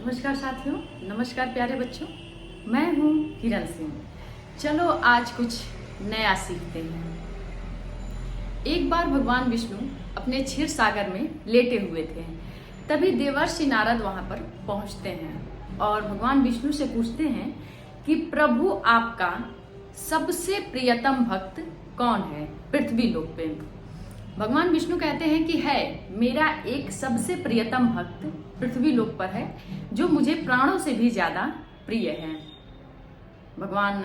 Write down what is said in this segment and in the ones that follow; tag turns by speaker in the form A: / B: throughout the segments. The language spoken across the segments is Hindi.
A: नमस्कार साथियों, नमस्कार प्यारे बच्चों। मैं हूँ किरण सिंह। चलो आज कुछ नया सीखते हैं। एक बार भगवान विष्णु अपने क्षीर सागर में लेटे हुए थे। तभी देवर्षि नारद वहां पर पहुंचते हैं और भगवान विष्णु से पूछते हैं कि प्रभु आपका सबसे प्रियतम भक्त कौन है पृथ्वी लोक पे। भगवान विष्णु कहते हैं कि है मेरा एक सबसे प्रियतम भक्त पृथ्वी लोक पर है जो मुझे प्राणों से भी ज्यादा प्रिय है। भगवान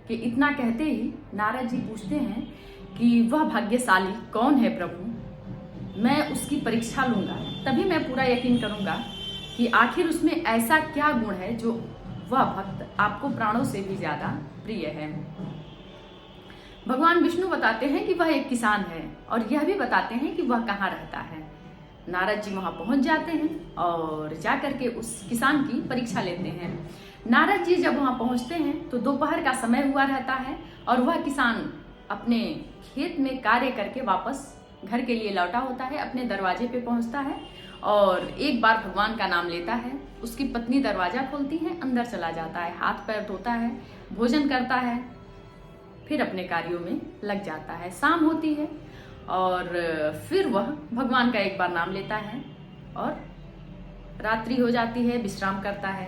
A: के इतना कहते ही नारद जी पूछते हैं कि वह भाग्यशाली कौन है प्रभु, मैं उसकी परीक्षा लूंगा, तभी मैं पूरा यकीन करूंगा कि आखिर उसमें ऐसा क्या गुण है जो वह भक्त आपको प्राणों से भी ज्यादा प्रिय है। भगवान विष्णु बताते हैं कि वह एक किसान है और यह भी बताते हैं कि वह कहाँ रहता है। नारद जी वहां पहुंच जाते हैं और जाकर के उस किसान की परीक्षा लेते हैं। नारद जी जब वहां पहुंचते हैं तो दोपहर का समय हुआ रहता है और वह किसान अपने खेत में कार्य करके वापस घर के लिए लौटा होता है। अपने दरवाजे पे पहुंचता है और एक बार भगवान का नाम लेता है। उसकी पत्नी दरवाजा खोलती है, अंदर चला जाता है, हाथ पैर धोता है, भोजन करता है, फिर अपने कार्यों में लग जाता है। शाम होती है और फिर वह भगवान का एक बार नाम लेता है और रात्रि हो जाती है, विश्राम करता है।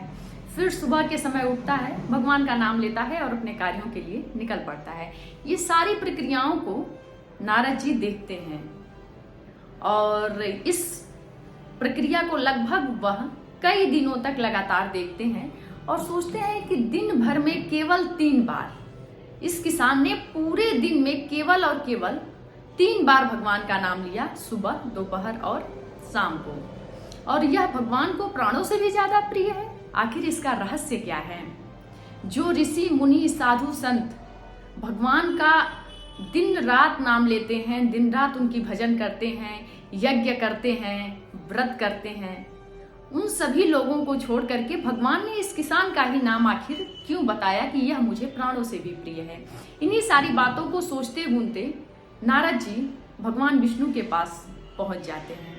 A: फिर सुबह के समय उठता है, भगवान का नाम लेता है और अपने कार्यों के लिए निकल पड़ता है। ये सारी प्रक्रियाओं को नारद जी देखते हैं और इस प्रक्रिया को लगभग वह कई दिनों तक लगातार देखते हैं और सोचते हैं कि दिन भर में केवल 3 बार इस किसान ने पूरे दिन में केवल और केवल 3 बार भगवान का नाम लिया, सुबह, दोपहर और शाम को। और यह भगवान को प्राणों से भी ज्यादा प्रिय है। आखिर इसका रहस्य क्या है? जो ऋषि मुनि साधु संत भगवान का दिन रात नाम लेते हैं, दिन रात उनकी भजन करते हैं, यज्ञ करते हैं, व्रत करते हैं, उन सभी लोगों को छोड़ करके भगवान ने इस किसान का ही नाम आखिर क्यों बताया कि यह मुझे प्राणों से भी प्रिय है। इन्हीं सारी बातों को सोचते घूमते नारद जी भगवान विष्णु के पास पहुंच जाते हैं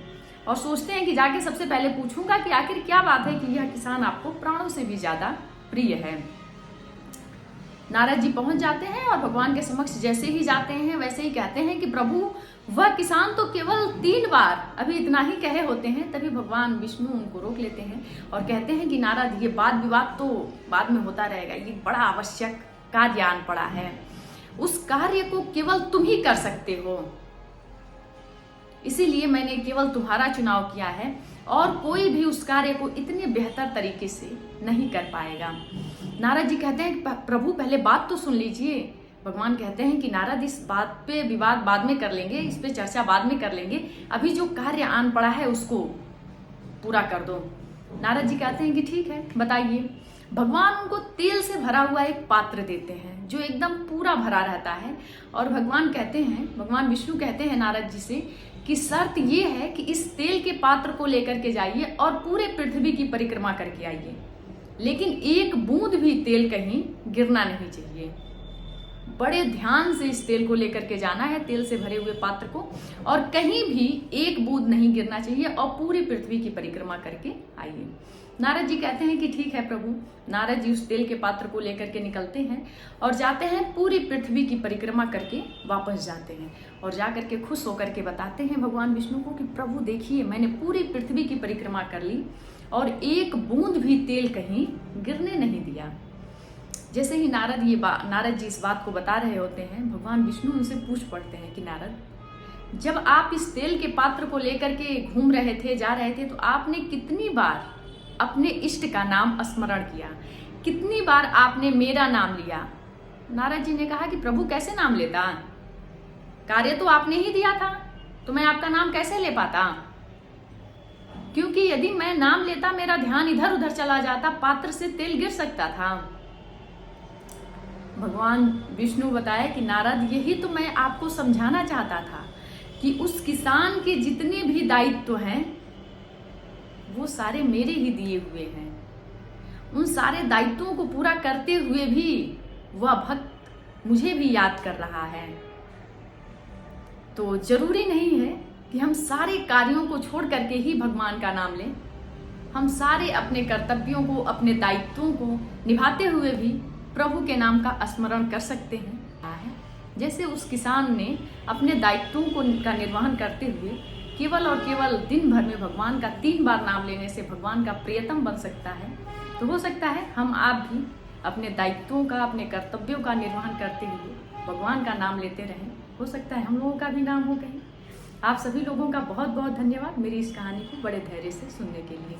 A: और सोचते हैं कि जाके सबसे पहले पूछूंगा कि आखिर क्या बात है कि यह किसान आपको प्राणों से भी ज्यादा प्रिय है। नारद जी पहुंच जाते हैं और भगवान के समक्ष जैसे ही जाते हैं वैसे ही कहते हैं कि प्रभु वह किसान तो केवल 3 बार अभी इतना ही कहे होते हैं। तभी भगवान विष्णु उनको रोक लेते हैं और कहते हैं कि नारद, ये वाद विवाद तो बाद में होता रहेगा, ये बड़ा आवश्यक कार्य आन पड़ा है, उस कार्य को केवल तुम ही कर सकते हो, इसीलिए मैंने केवल तुम्हारा चुनाव किया है और कोई भी उस कार्य को इतने बेहतर तरीके से नहीं कर पाएगा। नारद जी कहते हैं कि प्रभु पहले बात तो सुन लीजिए। भगवान कहते हैं कि नारद, इस बात पे विवाद बाद में कर लेंगे, इस पे चर्चा बाद में कर लेंगे, अभी जो कार्य आन पड़ा है उसको पूरा कर दो। नारद जी कहते हैं कि ठीक है, बताइए। भगवान उनको तेल से भरा हुआ एक पात्र देते हैं जो एकदम पूरा भरा रहता है और भगवान विष्णु कहते हैं नारद जी से कि शर्त ये है कि इस तेल के पात्र को लेकर के जाइए और पूरे पृथ्वी की परिक्रमा करके आइए, लेकिन एक बूंद भी तेल कहीं गिरना नहीं चाहिए। बड़े ध्यान से इस तेल को लेकर के जाना है, तेल से भरे हुए पात्र को, और कहीं भी एक बूंद नहीं गिरना चाहिए और पूरी पृथ्वी की परिक्रमा करके आइए। नारद जी कहते हैं कि ठीक है प्रभु। नारद जी उस तेल के पात्र को लेकर के निकलते हैं और जाते हैं, पूरी पृथ्वी की परिक्रमा करके वापस जाते हैं और जाकर के खुश होकर के बताते हैं भगवान विष्णु को कि प्रभु देखिए, मैंने पूरी पृथ्वी की परिक्रमा कर ली और एक बूंद भी तेल कहीं गिरने नहीं दिया। जैसे ही नारद जी इस बात को बता रहे होते हैं, भगवान विष्णु उनसे पूछ पड़ते हैं कि नारद, जब आप इस तेल के पात्र को लेकर के घूम रहे थे, जा रहे थे, तो आपने कितनी बार अपने इष्ट का नाम स्मरण किया, कितनी बार आपने मेरा नाम लिया? नारद जी ने कहा कि प्रभु कैसे नाम लेता, कार्य तो आपने ही दिया था, तो मैं आपका नाम कैसे ले पाता? क्योंकि यदि मैं नाम लेता मेरा ध्यान इधर उधर चला जाता, पात्र से तेल गिर सकता था। भगवान विष्णु बताया कि नारद, यही तो मैं आपको समझाना चाहता था कि उस किसान के जितने भी दायित्व हैं वो सारे मेरे ही दिए हुए हैं। उन सारे दायित्वों को पूरा करते हुए भी वह भक्त मुझे भी याद कर रहा है। तो जरूरी नहीं है कि हम सारे कार्यों को छोड़ करके ही भगवान का नाम लें। हम सारे अपने कर्तव्यों को, अपने दायित्वों को निभाते हुए भी प्रभु के नाम का स्मरण कर सकते हैं। जैसे उस किसान ने अपने दायित्वों का निर्वहन करते हुए केवल और केवल दिन भर में भगवान का 3 बार नाम लेने से भगवान का प्रियतम बन सकता है, तो हो सकता है हम आप भी अपने दायित्वों का, अपने कर्तव्यों का निर्वहन करते हुए भगवान का नाम लेते रहें। हो सकता है हम लोगों का भी नाम हो कहीं। आप सभी लोगों का बहुत बहुत धन्यवाद मेरी इस कहानी को बड़े धैर्य से सुनने के लिए।